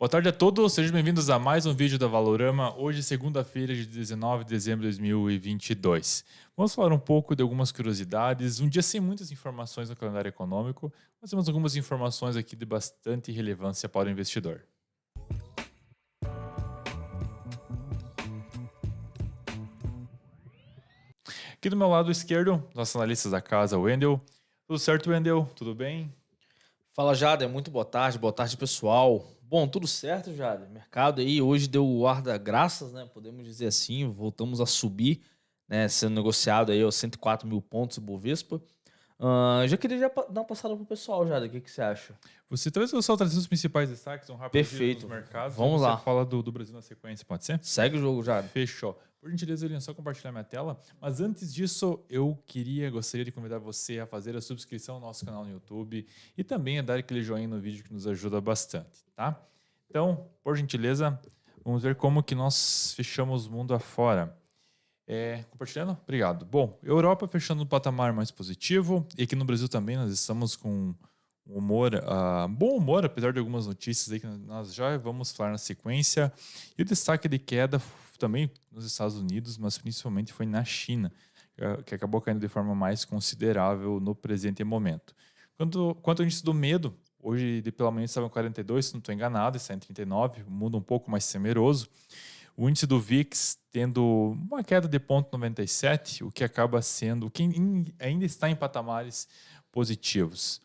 Boa tarde a todos, sejam bem-vindos a mais um vídeo da Valorama. Hoje, segunda-feira de 19 de dezembro de 2022. Vamos falar um pouco de algumas curiosidades. Um dia sem muitas informações no calendário econômico, mas temos algumas informações aqui de bastante relevância para o investidor. Aqui do meu lado esquerdo, nossos analistas da casa, o Wendel. Tudo certo, Wendel? Tudo bem? Fala, Jader. Muito boa tarde, pessoal. Bom, tudo certo, Jader. Mercado aí hoje deu o ar da graças, né? Podemos dizer assim, voltamos a subir, né? Sendo negociado aí aos 104 mil pontos o Bovespa. Já queria dar uma passada pro pessoal, Jader. O que você acha? Você talvez eu só trazer os principais destaques, um rápido giro nos Perfeito. mercados, e Vamos você lá. fala do Brasil na sequência, pode ser? Segue o jogo, Jader. Fechou. Por gentileza, Elian, só compartilhar minha tela. Mas antes disso, gostaria de convidar você a fazer a subscrição ao nosso canal no YouTube e também a dar aquele joinha no vídeo que nos ajuda bastante, tá? Então, por gentileza, vamos ver como que nós fechamos o mundo afora. Compartilhando? Obrigado. Bom, Europa fechando no patamar mais positivo e aqui no Brasil também nós estamos com um humor, bom humor, apesar de algumas notícias aí que nós já vamos falar na sequência. E o destaque de queda também nos Estados Unidos, mas principalmente foi na China, que acabou caindo de forma mais considerável no presente momento. Quanto ao índice do medo, hoje pela manhã estava em 42, se não estou enganado, está em 39, o mundo um pouco mais temeroso. O índice do VIX tendo uma queda de 0,97, o que acaba sendo, ainda está em patamares positivos.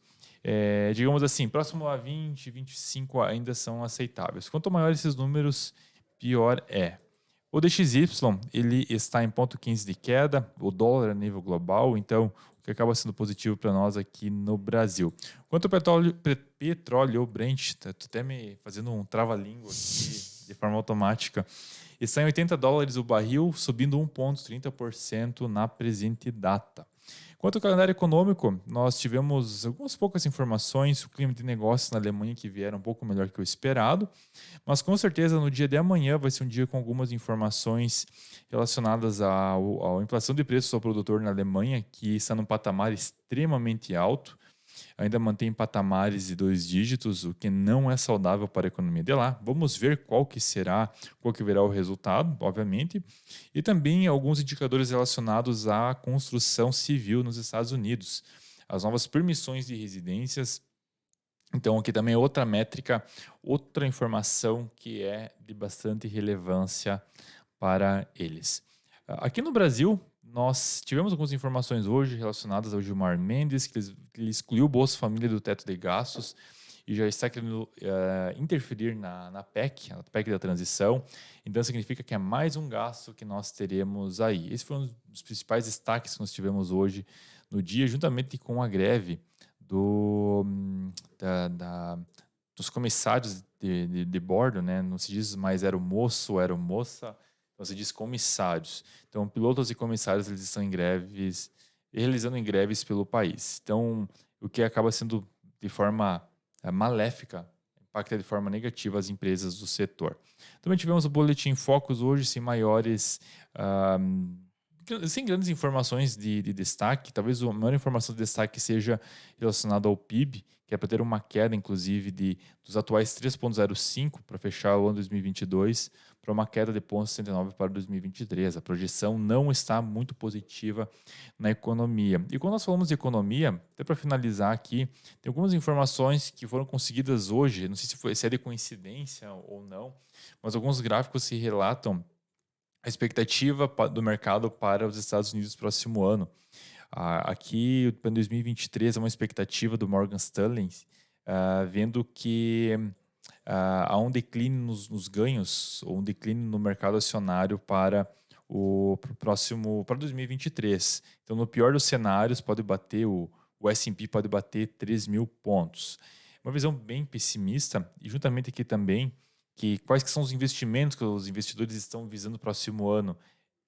Digamos assim, próximo a 20, 25 ainda são aceitáveis. Quanto maior esses números, pior é. O DXY ele está em 0,15 de queda, o dólar a nível global, então o que acaba sendo positivo para nós aqui no Brasil. Quanto ao petróleo Brent, estou até me fazendo um trava-língua aqui de forma automática, está em US$ 80 o barril, subindo 1,30% na presente data. Quanto ao calendário econômico, nós tivemos algumas poucas informações, o clima de negócios na Alemanha que vieram um pouco melhor que o esperado, mas com certeza no dia de amanhã vai ser um dia com algumas informações relacionadas à inflação de preços ao produtor na Alemanha, que está num patamar extremamente alto, ainda mantém patamares de 2 dígitos, o que não é saudável para a economia de lá. Vamos ver qual que virá o resultado, obviamente, e também alguns indicadores relacionados à construção civil nos Estados Unidos, as novas permissões de residências. Então, aqui também é outra métrica, outra informação que é de bastante relevância para eles. Aqui no Brasil, nós tivemos algumas informações hoje relacionadas ao Gilmar Mendes, que ele excluiu o Bolsa Família do teto de gastos e já está querendo interferir na PEC, a PEC da transição. Então, significa que é mais um gasto que nós teremos aí. Esse foi um dos principais destaques que nós tivemos hoje no dia, juntamente com a greve do, da, da- dos comissários de bordo, né? Não se diz mais aeromoço ou aeromoça, então se diz comissários. Então, pilotos e comissários eles estão em greves, realizando em greves pelo país. Então, o que acaba sendo de forma maléfica, impacta de forma negativa as empresas do setor. Também tivemos o Boletim Focus hoje, sem maiores. ah, sem grandes informações de destaque, talvez a maior informação de destaque seja relacionada ao PIB, que é para ter uma queda, inclusive, dos atuais 3,05 para fechar o ano 2022, para uma queda de 0,69 para 2023. A projeção não está muito positiva na economia. E quando nós falamos de economia, até para finalizar aqui, tem algumas informações que foram conseguidas hoje, não sei se é de coincidência ou não, mas alguns gráficos se relatam a expectativa do mercado para os Estados Unidos no próximo ano. Aqui, para 2023, é uma expectativa do Morgan Stanley, vendo que há um declínio nos ganhos, ou um declínio no mercado acionário pro próximo, para 2023. Então, no pior dos cenários, o S&P pode bater 3 mil pontos. Uma visão bem pessimista, e juntamente aqui também, quais que são os investimentos que os investidores estão visando no próximo ano.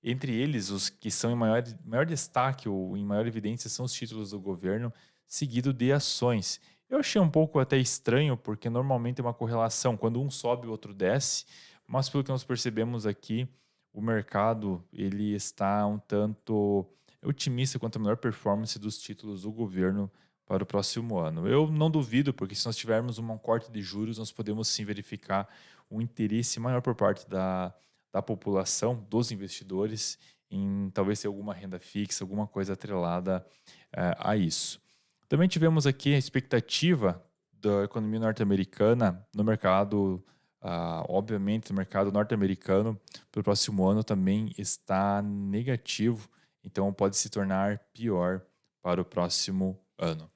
Entre eles, os que são em maior destaque ou em maior evidência são os títulos do governo, seguido de ações. Eu achei um pouco até estranho, porque normalmente é uma correlação, quando um sobe, o outro desce, mas pelo que nós percebemos aqui, o mercado ele está um tanto otimista quanto a melhor performance dos títulos do governo para o próximo ano. Eu não duvido, porque se nós tivermos um corte de juros, nós podemos sim verificar um interesse maior por parte da população, dos investidores, em talvez ter alguma renda fixa, alguma coisa atrelada a isso. Também tivemos aqui a expectativa da economia norte-americana no mercado, obviamente, no mercado norte-americano para o próximo ano também está negativo, então pode se tornar pior para o próximo ano.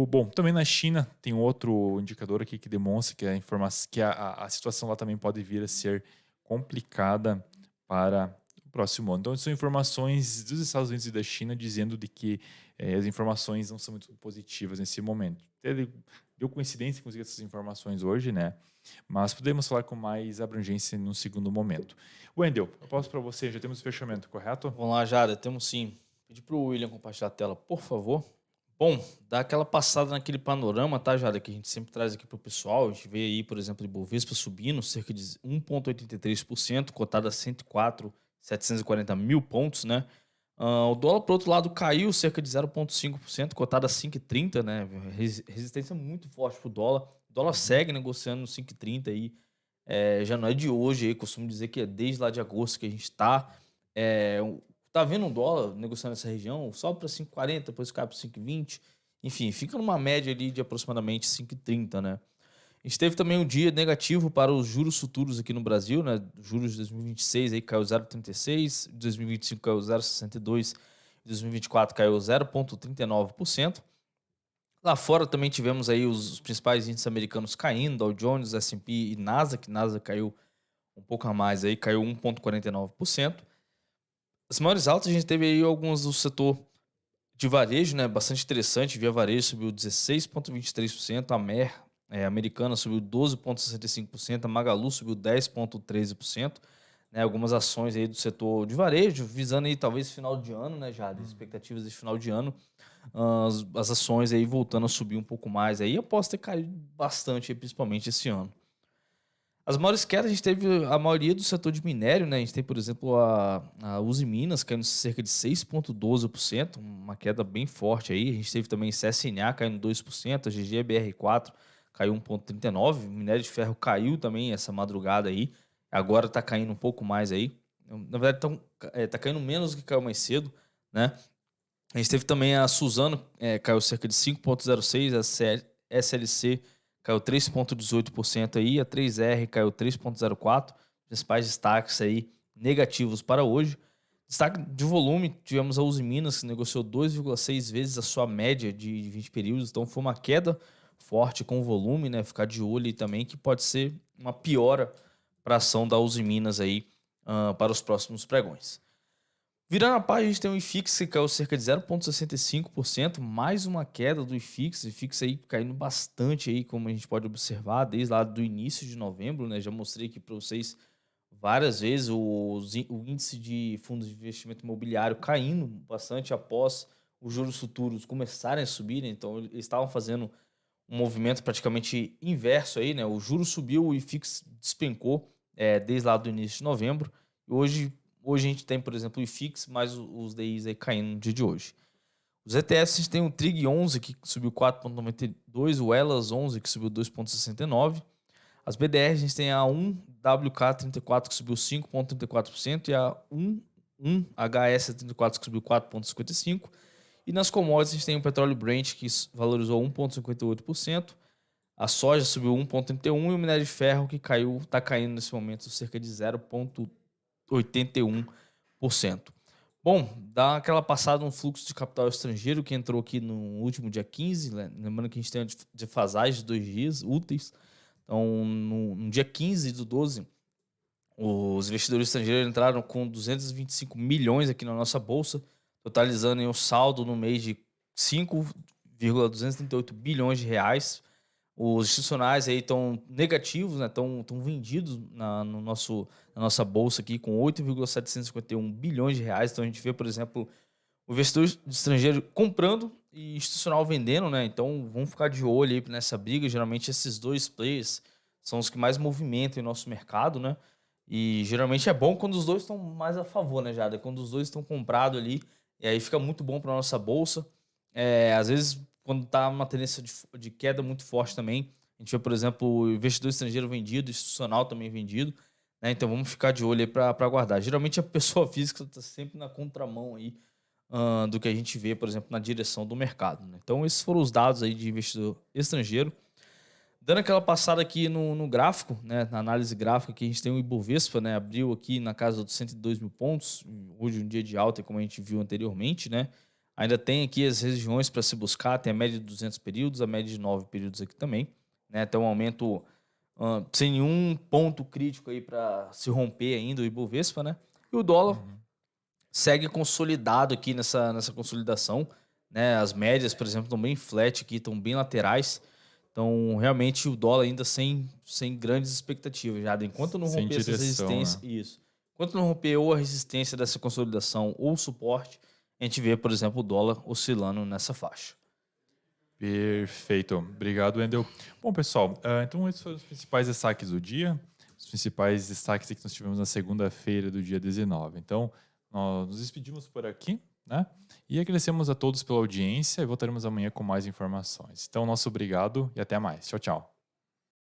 Bom, também na China tem outro indicador aqui que demonstra que a situação lá também pode vir a ser complicada para o próximo ano. Então, são informações dos Estados Unidos e da China dizendo de que as informações não são muito positivas nesse momento. Deu coincidência conseguir essas informações hoje, né? Mas podemos falar com mais abrangência num segundo momento. Wendel, eu passo para você, já temos o fechamento, correto? Vamos lá, Jada, temos sim. Pedir para o William compartilhar a tela, por favor. Bom, dá aquela passada naquele panorama, tá, Jada, que a gente sempre traz aqui para o pessoal. A gente vê aí, por exemplo, o Ibovespa subindo cerca de 1,83%, cotado a 104.740 mil pontos, né? O dólar, por outro lado, caiu cerca de 0,5%, cotado a 5,30, né? Resistência muito forte para o dólar. O dólar segue negociando no 5,30 aí. Já não é de hoje aí, costumo dizer que é desde lá de agosto que a gente está tá vendo um dólar negociando nessa região, sobe para 5,40, depois cai para 5,20. Enfim, fica numa média ali de aproximadamente 5,30, né? A gente teve também um dia negativo para os juros futuros aqui no Brasil, né? Juros de 2026 aí caiu 0,36, 2025 caiu 0,62, 2024 caiu 0,39%. Lá fora também tivemos aí os principais índices americanos caindo, Dow Jones, S&P e Nasdaq. Nasdaq caiu um pouco a mais aí, caiu 1,49%. As maiores altas a gente teve aí algumas do setor de varejo, né? Bastante interessante. Via Varejo subiu 16,23%, a Americana subiu 12,65%, a Magalu subiu 10,13%. Né? Algumas ações aí do setor de varejo, visando aí talvez final de ano, né, Jade? Expectativas de final de ano. As ações aí voltando a subir um pouco mais aí. Eu posso ter caído bastante, principalmente esse ano. As maiores quedas a gente teve a maioria do setor de minério, né? A gente tem, por exemplo, a Uzi Minas caindo cerca de 6,12%, uma queda bem forte aí. A gente teve também CSNA caindo 2%, a GGBR4 caiu 1,39%, o minério de ferro caiu também essa madrugada aí, agora está caindo um pouco mais aí. Na verdade, tá caindo menos do que caiu mais cedo, né? A gente teve também a Suzano, caiu cerca de 5,06%, a SLC caiu 3,18% aí, a 3R caiu 3,04%, principais destaques aí negativos para hoje. Destaque de volume, tivemos a Uzi Minas, que negociou 2,6 vezes a sua média de 20 períodos, então foi uma queda forte com o volume, né? Ficar de olho aí também, que pode ser uma piora para a ação da Uzi Minas aí para os próximos pregões. Virando a página, a gente tem o IFIX que caiu cerca de 0,65%, mais uma queda do IFIX. O IFIX aí caindo bastante aí, como a gente pode observar, desde lá do início de novembro, né? Já mostrei aqui para vocês várias vezes o índice de fundos de investimento imobiliário caindo bastante após os juros futuros começarem a subir, né? Então eles estavam fazendo um movimento praticamente inverso aí, né? O juro subiu, o IFIX despencou desde lá do início de novembro. E hoje a gente tem, por exemplo, o IFIX, mais os DIs aí caindo no dia de hoje. Os ETFs, a gente tem o TRIG 11, que subiu 4,92%, o ELAS 11, que subiu 2,69%. As BDRs, a gente tem a 1WK34, que subiu 5,34%, e a 1HS34, que subiu 4,55%. E nas commodities, a gente tem o petróleo Brent, que valorizou 1,58%. A soja subiu 1,31% e o minério de ferro, que está caindo nesse momento cerca de 0,81%. Bom, dá aquela passada no fluxo de capital estrangeiro que entrou aqui no último dia 15, né? Lembrando que a gente tem a defasagem de 2 dias úteis. Então, no dia 15 do 12, os investidores estrangeiros entraram com 225 milhões aqui na nossa bolsa, totalizando um saldo no mês de 5,238 bilhões de reais. Os institucionais aí estão negativos, né? Estão vendidos na nossa bolsa aqui com 8,751 bilhões de reais. Então a gente vê, por exemplo, o investidor estrangeiro comprando e institucional vendendo, né? Então vamos ficar de olho aí nessa briga. Geralmente esses dois players são os que mais movimentam o nosso mercado, né? E geralmente é bom quando os dois estão mais a favor, né, Jada? Quando os dois estão comprados ali, e aí fica muito bom para nossa bolsa. Às vezes, quando está uma tendência de queda muito forte também, a gente vê, por exemplo, o investidor estrangeiro vendido, institucional também vendido, né? Então vamos ficar de olho aí para aguardar. Geralmente a pessoa física está sempre na contramão aí do que a gente vê, por exemplo, na direção do mercado, né? Então esses foram os dados aí de investidor estrangeiro. Dando aquela passada aqui no gráfico, né, na análise gráfica, que a gente tem o Ibovespa, né, abriu aqui na casa dos 102 mil pontos, hoje um dia de alta, como a gente viu anteriormente, né, ainda tem aqui as regiões para se buscar, tem a média de 200 períodos, a média de 9 períodos aqui também, né, tem um aumento sem nenhum ponto crítico aí para se romper ainda o Ibovespa, né, e o dólar Uhum. segue consolidado aqui nessa consolidação, né, as médias, por exemplo, estão bem flat aqui, estão bem laterais, então, realmente, o dólar ainda sem grandes expectativas, já. Enquanto não Sem romper essas direção, resistências, né? isso. Enquanto não romper ou a resistência dessa consolidação ou o suporte, a gente vê, por exemplo, o dólar oscilando nessa faixa. Perfeito. Obrigado, Wendel. Bom, pessoal, então esses foram os principais destaques do dia, os principais destaques que nós tivemos na segunda-feira do dia 19. Então, nós nos despedimos por aqui, né? E agradecemos a todos pela audiência e voltaremos amanhã com mais informações. Então, nosso obrigado e até mais. Tchau, tchau.